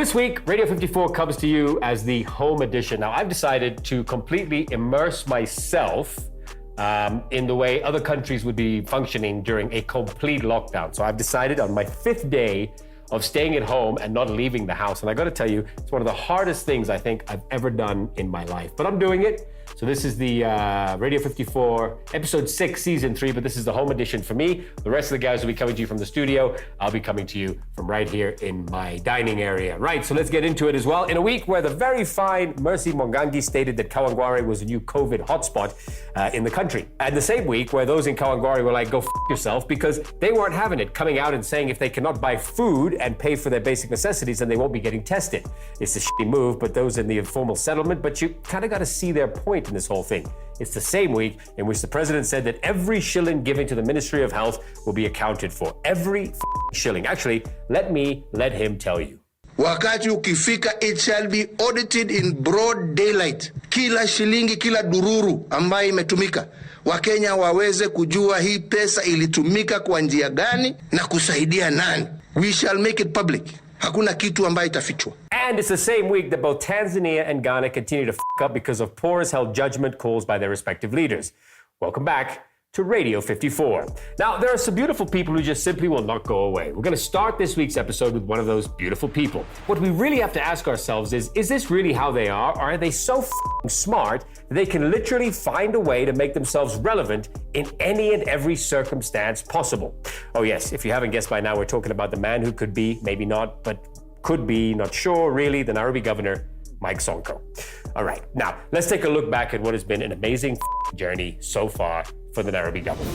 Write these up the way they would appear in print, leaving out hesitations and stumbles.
This week, Radio 54 comes to you as the home edition. Now, I've decided to completely immerse myself in the way other countries would be functioning during a complete lockdown. So I've decided on my 5th day of staying at home and not leaving the house. And I got to tell you, it's one of the hardest things I think I've ever done in my life. But I'm doing it. So this is the Radio 54 episode 6, season 3, but this is the home edition for me. The rest of the guys will be coming to you from the studio. I'll be coming to you from right here in my dining area. Right, so let's get into it as well. In a week where the very fine Mercy Mwangangi stated that Kawangware was a new COVID hotspot in the country. And the same week where those in Kawangware were like, go f*** yourself, because they weren't having it, coming out and saying if they cannot buy food and pay for their basic necessities, then they won't be getting tested. It's a shitty move, but those in the informal settlement, but you kind of got to see their point in this whole thing. It's the same week in which the president said that every shilling given to the Ministry of Health will be accounted for. Every shilling. Actually, let him tell you. Wakati ukifika, it shall be audited in broad daylight. Kila shilingi, kila dururu ambayo imetumika, Wakenya waweze kujua hii pesa ilitumika kwa njia gani na kusaidia nani. We shall make it public. Hakuna kitu ambayo itafichwa. And it's the same week that both Tanzania and Ghana continue to up because of poor as hell judgment calls by their respective leaders. Welcome back to Radio 54. Now, there are some beautiful people who just simply will not go away. We're going to start this week's episode with one of those beautiful people. What we really have to ask ourselves is this really how they are? Or are they so smart that they can literally find a way to make themselves relevant in any and every circumstance possible? Oh yes, if you haven't guessed by now, we're talking about the man who could be, maybe not, but could be, not sure really, the Nairobi governor, Mike Sonko. All right, now let's take a look back at what has been an amazing journey so far for the Nairobi government.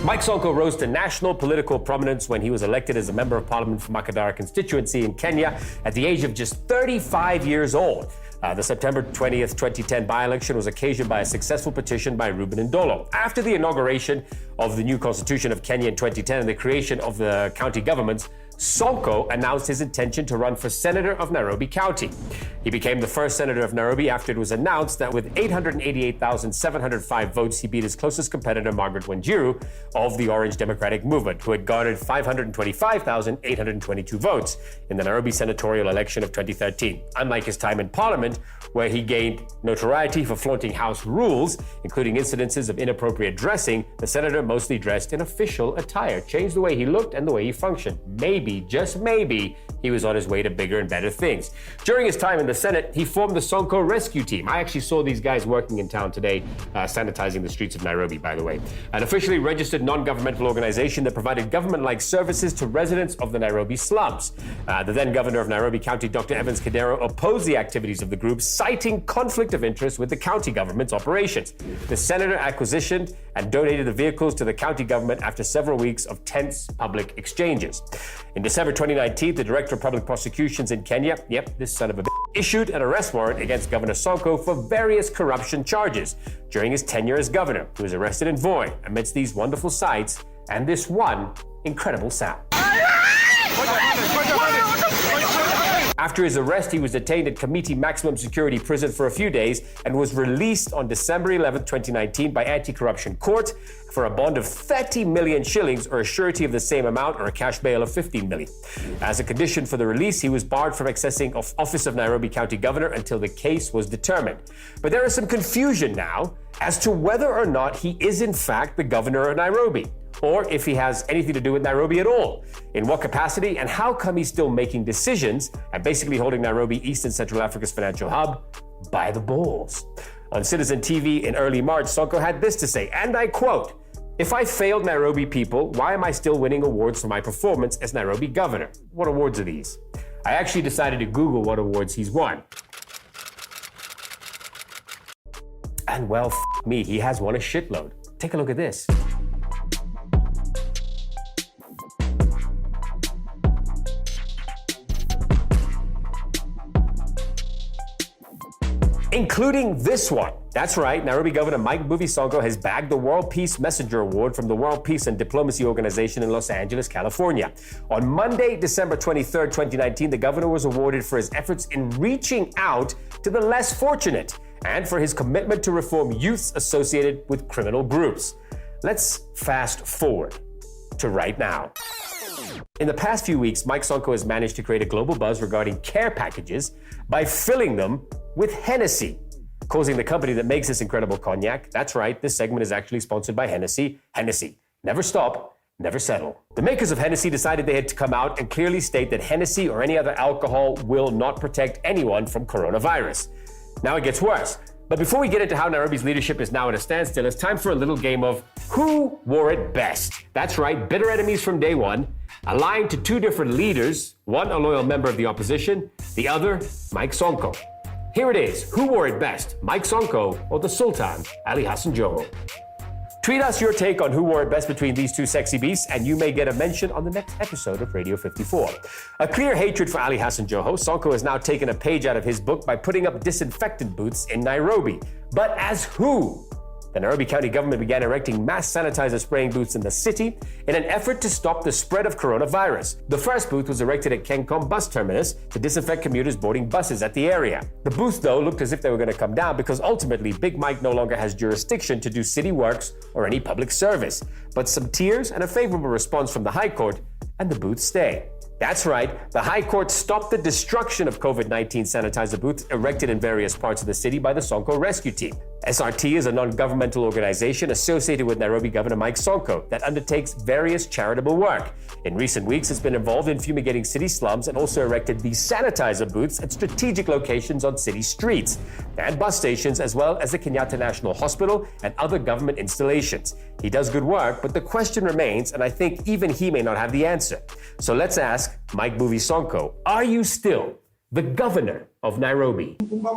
Mike Sonko rose to national political prominence when he was elected as a member of parliament for Makadara constituency in Kenya at the age of just 35 years old. The September 20th, 2010 by-election was occasioned by a successful petition by Reuben Ndolo. After the inauguration of the new constitution of Kenya in 2010 and the creation of the county governments, Sonko announced his intention to run for senator of Nairobi County. He became the first senator of Nairobi after it was announced that with 888,705 votes, he beat his closest competitor, Margaret Wanjiru, of the Orange Democratic Movement, who had garnered 525,822 votes in the Nairobi senatorial election of 2013. Unlike his time in parliament, where he gained notoriety for flaunting house rules, including incidences of inappropriate dressing, the senator mostly dressed in official attire, changed the way he looked and the way he functioned. Maybe, just maybe, he was on his way to bigger and better things. During his time in the Senate, he formed the Sonko Rescue Team. I actually saw these guys working in town today, sanitizing the streets of Nairobi, by the way. An officially registered non-governmental organization that provided government-like services to residents of the Nairobi slums. The then governor of Nairobi County, Dr. Evans Kidero, opposed the activities of the group, citing conflict of interest with the county government's operations. The senator acquisitioned and donated the vehicles to the county government after several weeks of tense public exchanges. In December 2019, the Director of Public Prosecutions in Kenya, this son of a issued an arrest warrant against Governor Sonko for various corruption charges during his tenure as governor. He was arrested in Voi amidst these wonderful sights and this one incredible sound. After his arrest, he was detained at Committee Maximum Security Prison for a few days and was released on December 11, 2019 by Anti-Corruption Court for a bond of 30 million shillings or a surety of the same amount or a cash bail of 15 million. As a condition for the release, he was barred from accessing office of Nairobi County Governor until the case was determined. But there is some confusion now as to whether or not he is in fact the governor of Nairobi, or if he has anything to do with Nairobi at all. In what capacity, and how come he's still making decisions and basically holding Nairobi, East and Central Africa's financial hub, by the balls? On Citizen TV in early March, Sonko had this to say, and I quote, "If I failed Nairobi people, why am I still winning awards for my performance as Nairobi governor?" What awards are these? I actually decided to Google what awards he's won. And well, me, he has won a shitload. Take a look at this. Including this one. That's right, Nairobi Governor Mike Sonko has bagged the World Peace Messenger Award from the World Peace and Diplomacy Organization in Los Angeles, California. On Monday, December 23rd, 2019, the governor was awarded for his efforts in reaching out to the less fortunate and for his commitment to reform youths associated with criminal groups. Let's fast forward. to right now. In the past few weeks, Mike Sonko has managed to create a global buzz regarding care packages by filling them with Hennessy, causing the company that makes this incredible cognac. That's right, this segment is actually sponsored by Hennessy. Hennessy, never stop, never settle. The makers of Hennessy decided they had to come out and clearly state that Hennessy or any other alcohol will not protect anyone from coronavirus. Now it gets worse. But before we get into how Nairobi's leadership is now at a standstill, it's time for a little game of who wore it best. That's right, bitter enemies from day one, aligned to two different leaders, one a loyal member of the opposition, the other Mike Sonko. Here it is, who wore it best, Mike Sonko or the Sultan, Ali Hassan Joho? Tweet us your take on who wore it best between these two sexy beasts, and you may get a mention on the next episode of Radio 54. A clear hatred for Ali Hassan Joho, Sonko has now taken a page out of his book by putting up disinfectant booths in Nairobi. But as who? The Nairobi County government began erecting mass sanitizer spraying booths in the city in an effort to stop the spread of coronavirus. The first booth was erected at Kencom bus terminus to disinfect commuters boarding buses at the area. The booths, though, looked as if they were going to come down because ultimately Big Mike no longer has jurisdiction to do city works or any public service. But some tears and a favorable response from the High Court, and the booths stay. That's right, the High Court stopped the destruction of COVID-19 sanitizer booths erected in various parts of the city by the Sonko rescue team. SRT is a non-governmental organization associated with Nairobi Governor Mike Sonko that undertakes various charitable work. In recent weeks, it's been involved in fumigating city slums and also erected these sanitizer booths at strategic locations on city streets and bus stations, as well as the Kenyatta National Hospital and other government installations. He does good work, but the question remains, and I think even he may not have the answer. So let's ask Mike Movie Sonko, are you still the governor of Nairobi? Now,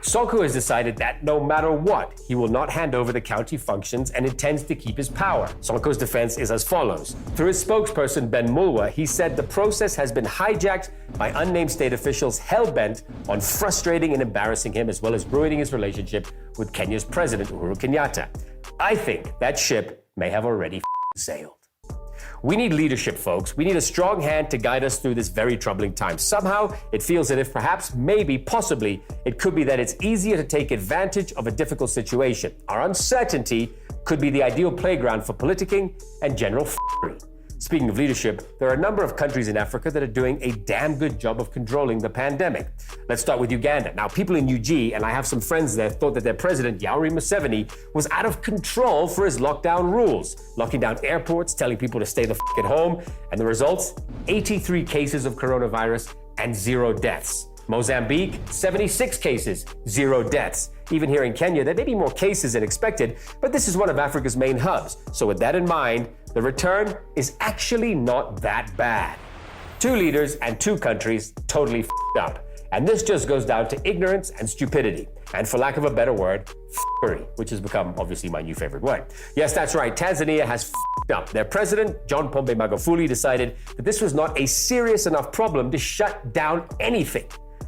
Sonko has decided that no matter what, he will not hand over the county functions and intends to keep his power. Sonko's defense is as follows. Through his spokesperson, Ben Mulwa, he said the process has been hijacked by unnamed state officials hell-bent on frustrating and embarrassing him, as well as ruining his relationship with Kenya's president, Uhuru Kenyatta. I think that ship may have already sailed. We need leadership, folks. We need a strong hand to guide us through this very troubling time. Somehow, it feels that if perhaps, maybe, possibly, it could be that it's easier to take advantage of a difficult situation. Our uncertainty could be the ideal playground for politicking and general f***ery. Speaking of leadership, there are a number of countries in Africa that are doing a damn good job of controlling the pandemic. Let's start with Uganda. Now, people in UG, and I have some friends there, thought that their president, Yoweri Museveni, was out of control for his lockdown rules, locking down airports, telling people to stay the f*** at home, and the results? 83 cases of coronavirus and 0 deaths. Mozambique, 76 cases, 0 deaths. Even here in Kenya, there may be more cases than expected, but this is one of Africa's main hubs. So with that in mind, the return is actually not that bad. 2 leaders and 2 countries totally f***ed up. And this just goes down to ignorance and stupidity. And for lack of a better word, f***ery, which has become obviously my new favorite word. Yes, that's right, Tanzania has f***ed up. Their president, John Pombe Magufuli, decided that this was not a serious enough problem to shut down anything.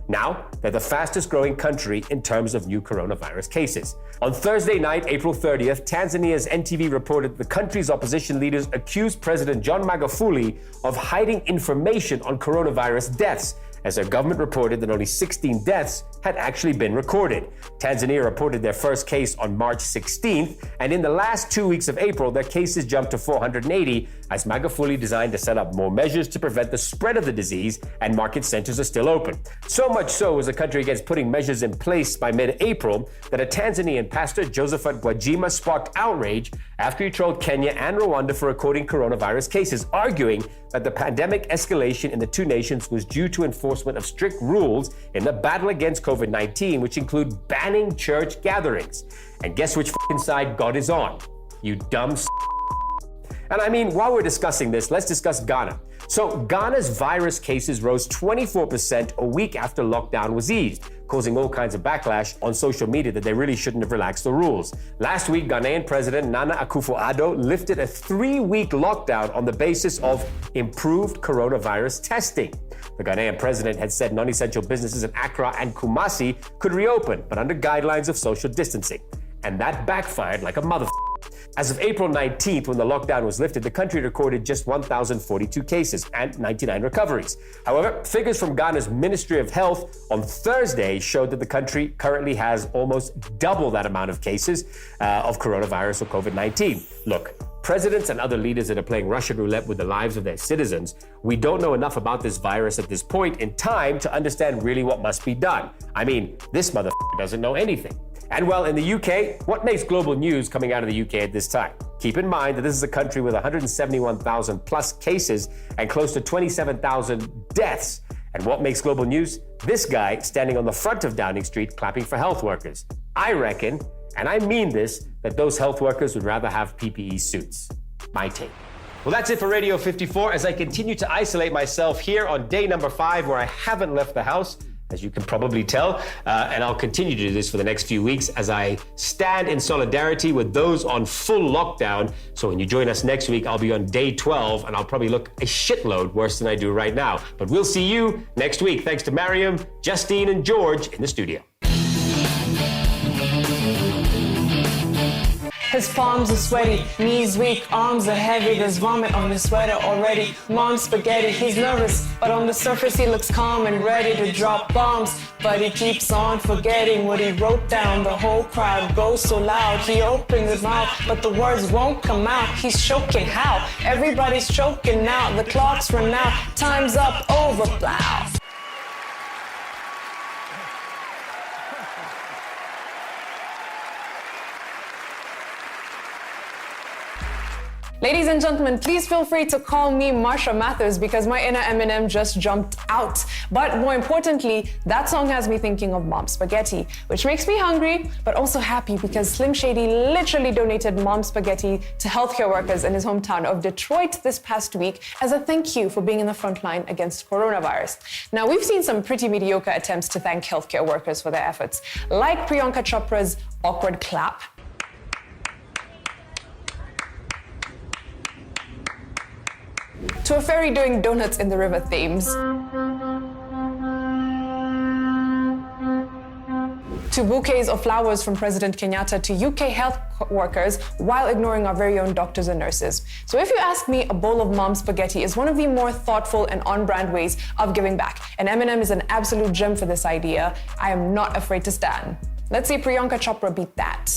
Now, they're the fastest growing country in terms of new coronavirus cases. On Thursday night, April 30th, Tanzania's NTV reported the country's opposition leaders accused President John Magufuli of hiding information on coronavirus deaths, as their government reported that only 16 deaths had actually been recorded. Tanzania reported their first case on March 16th, and in the last 2 weeks of April, their cases jumped to 480 as Magufuli designed to set up more measures to prevent the spread of the disease, and market centers are still open. So much so was the country against putting measures in place by mid-April that a Tanzanian pastor, Josephat Gwajima, sparked outrage after he trolled Kenya and Rwanda for recording coronavirus cases, arguing that the pandemic escalation in the two nations was due to enforcement of strict rules in the battle against COVID-19, which include banning church gatherings. And guess which f***ing side God is on? You dumb s***. And I mean, while we're discussing this, let's discuss Ghana. So Ghana's virus cases rose 24% a week after lockdown was eased, causing all kinds of backlash on social media that they really shouldn't have relaxed the rules. Last week, Ghanaian President Nana Akufo-Addo lifted a 3-week lockdown on the basis of improved coronavirus testing. The Ghanaian president had said non-essential businesses in Accra and Kumasi could reopen, but under guidelines of social distancing. And that backfired like a motherfucker. As of April 19th, when the lockdown was lifted, the country recorded just 1,042 cases and 99 recoveries. However, figures from Ghana's Ministry of Health on Thursday showed that the country currently has almost double that amount of cases of coronavirus or COVID-19. Look, presidents and other leaders that are playing Russian roulette with the lives of their citizens, we don't know enough about this virus at this point in time to understand really what must be done. I mean, this motherfucker doesn't know anything. And well, in the UK, what makes global news coming out of the UK at this time? Keep in mind that this is a country with 171,000 plus cases and close to 27,000 deaths. And what makes global news? This guy standing on the front of Downing Street clapping for health workers. I reckon, and I mean this, that those health workers would rather have PPE suits. My take. Well, that's it for Radio 54 as I continue to isolate myself here on day number 5 where I haven't left the house, as you can probably tell, and I'll continue to do this for the next few weeks as I stand in solidarity with those on full lockdown. So when you join us next week, I'll be on day 12 and I'll probably look a shitload worse than I do right now. But we'll see you next week. Thanks to Mariam, Justine, and George in the studio. His palms are sweaty, knees weak, arms are heavy. There's vomit on his sweater already. Mom's spaghetti, he's nervous, but on the surface he looks calm and ready to drop bombs. But he keeps on forgetting what he wrote down. The whole crowd goes so loud. He opens his mouth, but the words won't come out. He's choking how? Everybody's choking now. The clock's run out. Time's up, over, plow. Ladies and gentlemen, please feel free to call me Marsha Mathers because my inner Eminem just jumped out. But more importantly, that song has me thinking of Mom's Spaghetti, which makes me hungry, but also happy because Slim Shady literally donated Mom's Spaghetti to healthcare workers in his hometown of Detroit this past week as a thank you for being in the front line against coronavirus. Now, we've seen some pretty mediocre attempts to thank healthcare workers for their efforts, like Priyanka Chopra's awkward clap, to a ferry doing donuts in the River Thames, to bouquets of flowers from President Kenyatta to UK health workers while ignoring our very own doctors and nurses. So if you ask me, a bowl of Mom's Spaghetti is one of the more thoughtful and on-brand ways of giving back. And Eminem is an absolute gem for this idea. I am not afraid to stand. Let's see Priyanka Chopra beat that.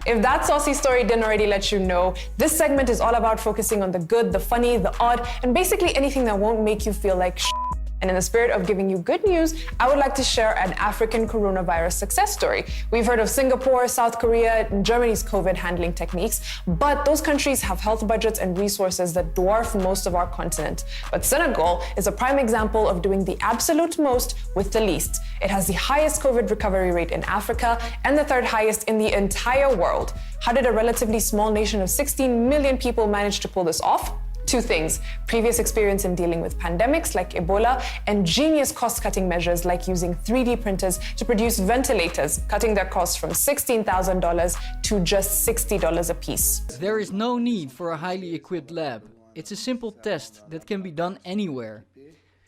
If that saucy story didn't already let you know, this segment is all about focusing on the good, the funny, the odd, and basically anything that won't make you feel like shit. And in the spirit of giving you good news, I would like to share an African coronavirus success story. We've heard of Singapore, South Korea, and Germany's COVID handling techniques, but those countries have health budgets and resources that dwarf most of our continent. But Senegal is a prime example of doing the absolute most with the least. It has the highest COVID recovery rate in Africa and the 3rd highest in the entire world. How did a relatively small nation of 16 million people manage to pull this off? 2 things: previous experience in dealing with pandemics like Ebola, and genius cost-cutting measures like using 3D printers to produce ventilators, cutting their costs from $16,000 to just $60 a piece. There is no need for a highly equipped lab. It's a simple test that can be done anywhere.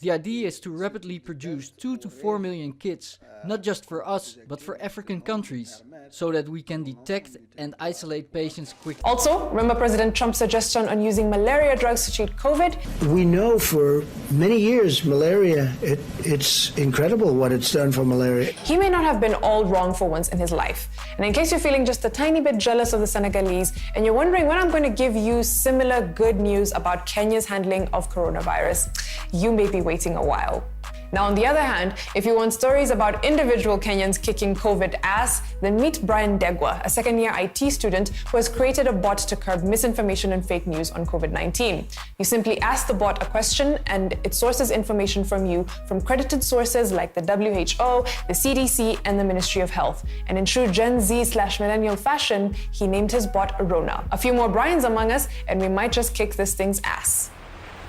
The idea is to rapidly produce 2 to 4 million kits, not just for us, but for African countries, so that we can detect and isolate patients quickly. Also, remember President Trump's suggestion on using malaria drugs to treat COVID? We know for many years malaria, it's incredible what it's done for malaria. He may not have been all wrong for once in his life. And in case you're feeling just a tiny bit jealous of the Senegalese and you're wondering when I'm going to give you similar good news about Kenya's handling of coronavirus, you may be waiting a while. Now, on the other hand, if you want stories about individual Kenyans kicking COVID ass, then meet Brian Degwa, a second-year IT student who has created a bot to curb misinformation and fake news on COVID-19. You simply ask the bot a question and it sources information from you from credited sources like the WHO, the CDC, and the Ministry of Health. And in true Gen Z/millennial fashion, he named his bot Rona. A few more Brians among us, and we might just kick this thing's ass.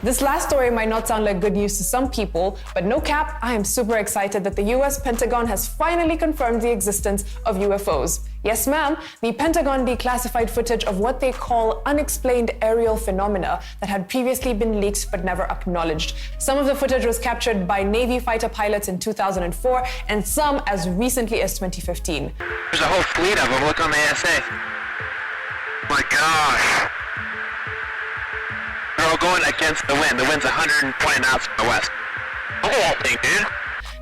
This last story might not sound like good news to some people, but no cap, I am super excited that the US Pentagon has finally confirmed the existence of UFOs. Yes, ma'am. The Pentagon declassified footage of what they call unexplained aerial phenomena that had previously been leaked but never acknowledged. Some of the footage was captured by Navy fighter pilots in 2004 and some as recently as 2015. There's a whole fleet of them. Look on the ASA. My gosh. They're all going against the wind. The wind's 120 knots from the west. Look at that thing, dude.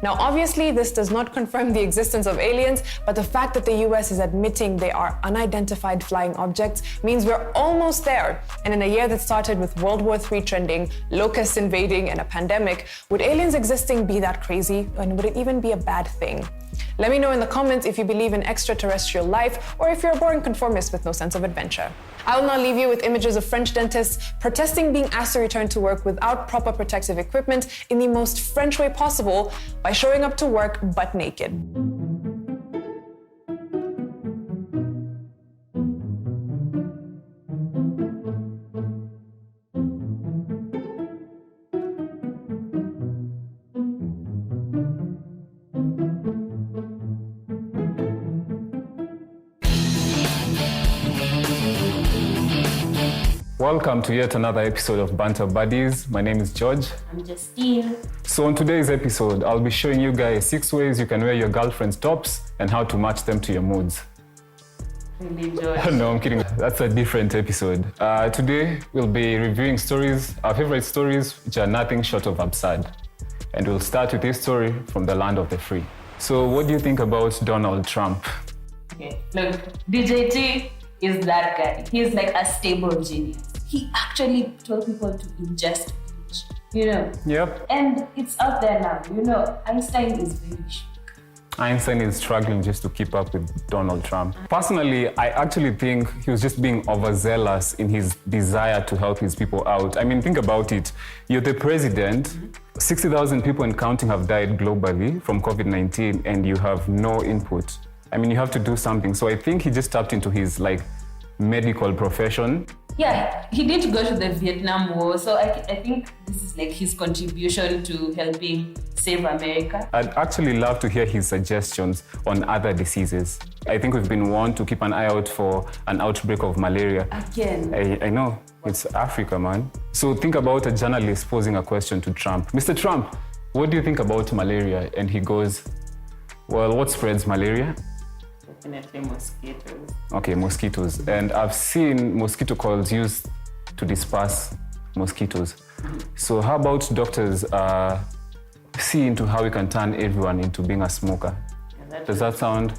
Now, obviously, this does not confirm the existence of aliens, but the fact that the US is admitting they are unidentified flying objects means we're almost there. And in a year that started with World War III trending, locusts invading, and a pandemic, would aliens existing be that crazy? And would it even be a bad thing? Let me know in the comments if you believe in extraterrestrial life or if you're a boring conformist with no sense of adventure. I will now leave you with images of French dentists protesting being asked to return to work without proper protective equipment in the most French way possible by showing up to work butt naked. Welcome to yet another episode of Banter Buddies. My name is George. I'm Justine. So on today's episode, I'll be showing you guys 6 ways you can wear your girlfriend's tops and how to match them to your moods. Really, George? No, I'm kidding. That's a different episode. Today, we'll be reviewing stories, our favorite stories, which are nothing short of absurd. And we'll start with this story from the land of the free. So what do you think about Donald Trump? Okay, look, DJT is that guy. He's like a stable genius. He actually told people to ingest bleach, you know? Yep. And it's out there now, you know. Einstein is very shook. Einstein is struggling just to keep up with Donald Trump. Personally, I actually think he was just being overzealous in his desire to help his people out. I mean, think about it. You're the president, 60,000 people and counting have died globally from COVID-19 and you have no input. I mean, you have to do something. So I think he just tapped into his medical profession. Yeah, he didn't go to the Vietnam War, so I think this is like his contribution to helping save America. I'd actually love to hear his suggestions on other diseases. I think we've been warned to keep an eye out for an outbreak of malaria. Again. I know, it's Africa, man. So think about a journalist posing a question to Trump. Mr. Trump, what do you think about malaria? And he goes, well, what spreads malaria? Definitely mosquitoes. Okay, mosquitoes. And I've seen mosquito coils used to disperse mosquitoes. So how about doctors see into how we can turn everyone into being a smoker? Yeah, does that sound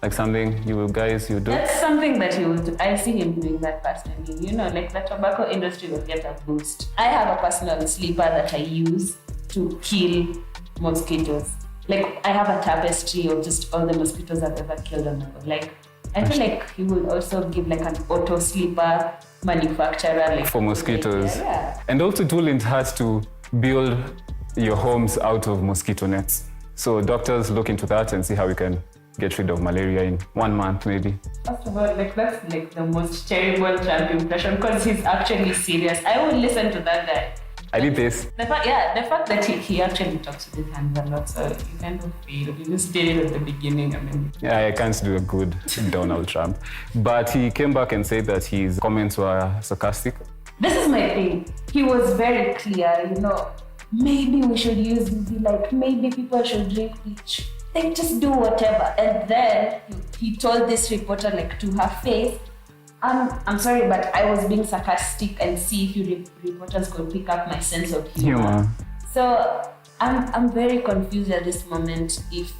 like something you do? That's something that he will do. I see him doing that personally. You know, like the tobacco industry will get a boost. I have a personal sleeper that I use to kill mosquitoes. Like, I have a tapestry of just all the mosquitoes I've ever killed on my own. I feel like he will also give an auto sleeper manufacturer for mosquitoes. Yeah. And also it wouldn't hurt to build your homes out of mosquito nets. So doctors look into that and see how we can get rid of malaria in 1 month maybe. First of all, that's the most terrible Trump impression because he's actually serious. I would listen to that guy. I did this. The fact that he actually talks with his hands a lot, so you kind of feel, you just did it at the beginning. Yeah, I can't do a good Donald Trump. But he came back and said that his comments were sarcastic. This is my thing. He was very clear, maybe we should use UV, maybe people should drink bleach. Just do whatever. And then he told this reporter, to her face, I'm sorry, but I was being sarcastic and see if you reporters could pick up my sense of humor. So I'm very confused at this moment if,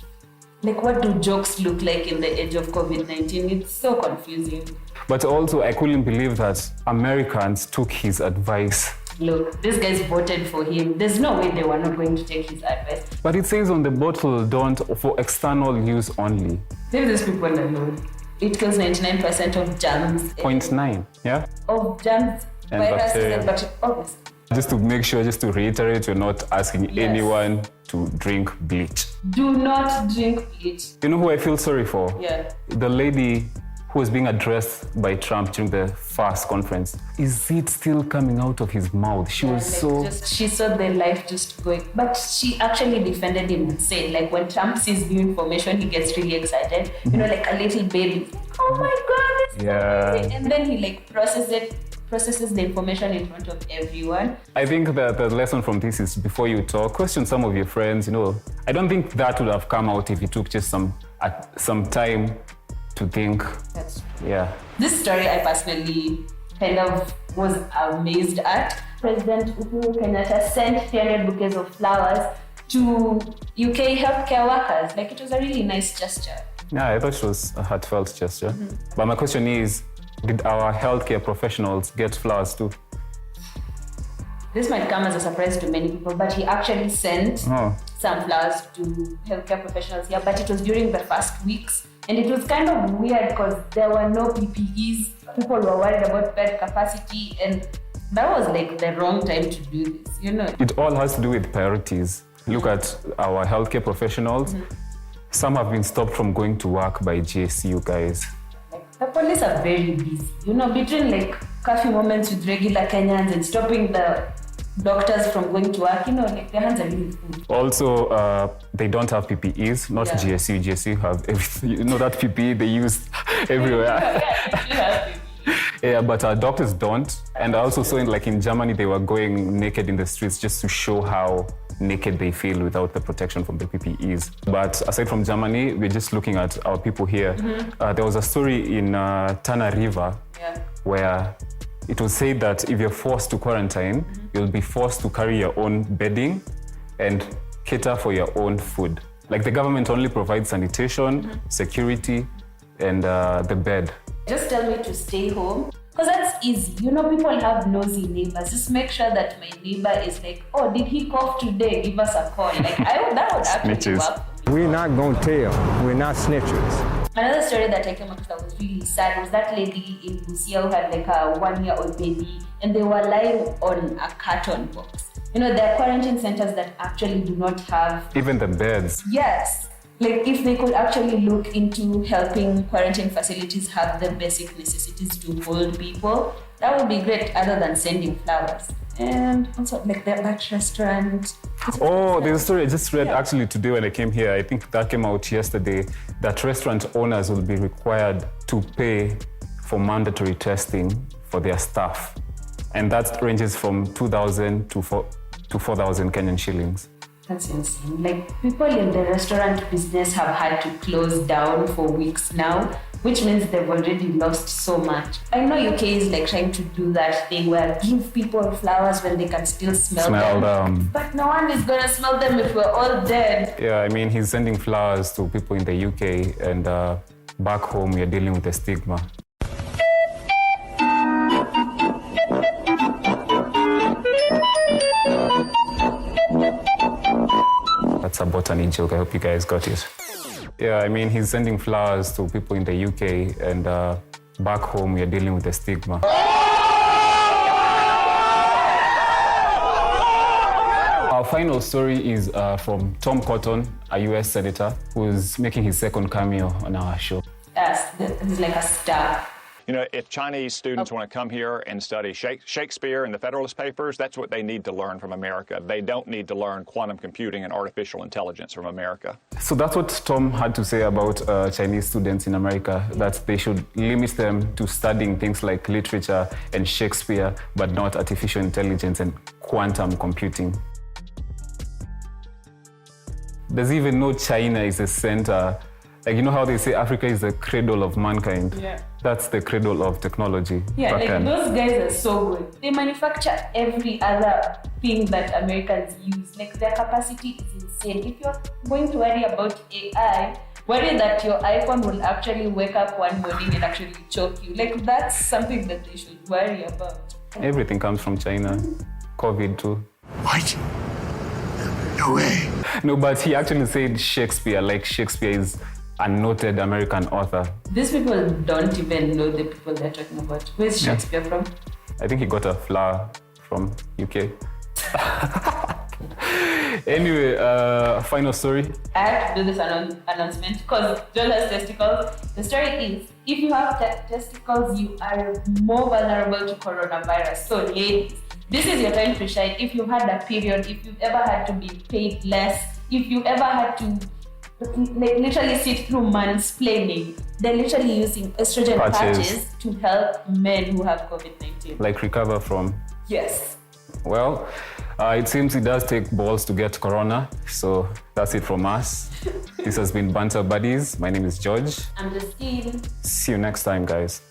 what do jokes look like in the age of COVID-19? It's so confusing. But also, I couldn't believe that Americans took his advice. Look, these guys voted for him. There's no way they were not going to take his advice. But it says on the bottle, don't for external use only. Leave these people alone. It kills 99% of germs. 0.9, yeah? Of germs, and viruses, and bacteria. Just to make sure, just to reiterate, you're not asking anyone to drink bleach. Do not drink bleach. You know who I feel sorry for? Yeah. The lady who was being addressed by Trump during the FAST conference. Is it still coming out of his mouth? She was she saw their life just going. But she actually defended him and said, when Trump sees new information, he gets really excited. A little baby. oh my God, this Yeah. is crazy. And then he like processes the information in front of everyone. I think that the lesson from this is before you talk, question some of your friends. You know, I don't think that would have come out if it took just some time to think. That's true. Yeah. This story I personally kind of was amazed at. President Uhuru Kenyatta sent 300 bouquets of flowers to UK healthcare workers. Like, it was a really nice gesture. Yeah, I thought it was a heartfelt gesture. But my question is, did our healthcare professionals get flowers too? This might come as a surprise to many people, but he actually sent some flowers to healthcare professionals here, but it was during the first weeks. And it was kind of weird because there were no PPEs. People were worried about bed capacity, and that was like the wrong time to do this, you know? It all has to do with priorities. Look at our healthcare professionals. Some have been stopped from going to work by GSU guys. Like, the police are very busy, you know, between like curfew moments with regular Kenyans and stopping the doctors from going to work, you know, like their hands are really full. Also, they don't have PPEs, not GSU. GSU have everything. You know that PPE they use everywhere. Yeah, but our doctors don't. And I also saw in Germany, they were going naked in the streets just to show how naked they feel without the protection from the PPEs. But aside from Germany, we're just looking at our people here. There was a story in Tana River where it was said that if you're forced to quarantine, you'll be forced to carry your own bedding and cater for your own food. Like, the government only provides sanitation, security, and the bed. Just tell me to stay home, because that's easy. You know, people have nosy neighbors. Just make sure that my neighbor is like, oh, did he cough today? Give us a call. Like, that would actually work. We're not gonna tell. We're not snitchers. Another story that I came across that was really sad was that lady in Busia who had like a 1-year-old baby, and they were lying on a carton box. You know, there are quarantine centers that actually do not have even the beds. Yes. Like, if they could actually look into helping quarantine facilities have the basic necessities to hold people, that would be great, other than sending flowers. And also, like, that restaurant. Oh, there's a story I just read actually today when I came here. I think that came out yesterday, that restaurant owners will be required to pay for mandatory testing for their staff. And that ranges from 2,000 to 4,000 Kenyan shillings. That's insane. Like, people in the restaurant business have had to close down for weeks now, which means they've already lost so much. I know UK is like trying to do that thing where give people flowers when they can still smell them. But no one is gonna smell them if we're all dead. Yeah, I mean, he's sending flowers to people in the UK, and back home we're dealing with the stigma. That's a botany joke. I hope you guys got it. Yeah, I mean, he's sending flowers to people in the UK, and back home we're dealing with the stigma. Our final story is from Tom Cotton, a US senator, who's making his second cameo on our show. Yes, he's like a star. You know, if Chinese students want to come here and study Shakespeare and the Federalist Papers, that's what they need to learn from America. They don't need to learn quantum computing and artificial intelligence from America. So that's what Tom had to say about Chinese students in America, that they should limit them to studying things like literature and Shakespeare, but not artificial intelligence and quantum computing. Does he even know China is a center? Like, you know how they say Africa is the cradle of mankind? Yeah. That's the cradle of technology. Yeah, like those guys are so good. They manufacture every other thing that Americans use. Like, their capacity is insane. If you're going to worry about AI, worry that your iPhone will actually wake up one morning and actually choke you. Like, that's something that they should worry about. Everything comes from China. COVID too. What? No way. No, but he actually said Shakespeare, like Shakespeare is a noted American author. These people don't even know the people they're talking about. Where's Shakespeare from? I think he got a flower from UK. Anyway, final story. I have to do this announcement because Joel has testicles. The story is, if you have testicles, you are more vulnerable to coronavirus. So ladies, this is your time to shine. If you've had a period, if you've ever had to be paid less, if you ever had to like literally sit through mansplaining. They're literally using estrogen patches to help men who have COVID-19. Like recover from? Yes. Well, it seems it does take balls to get corona. So that's it from us. This has been Banter Buddies. My name is George. I'm Justine. See you next time, guys.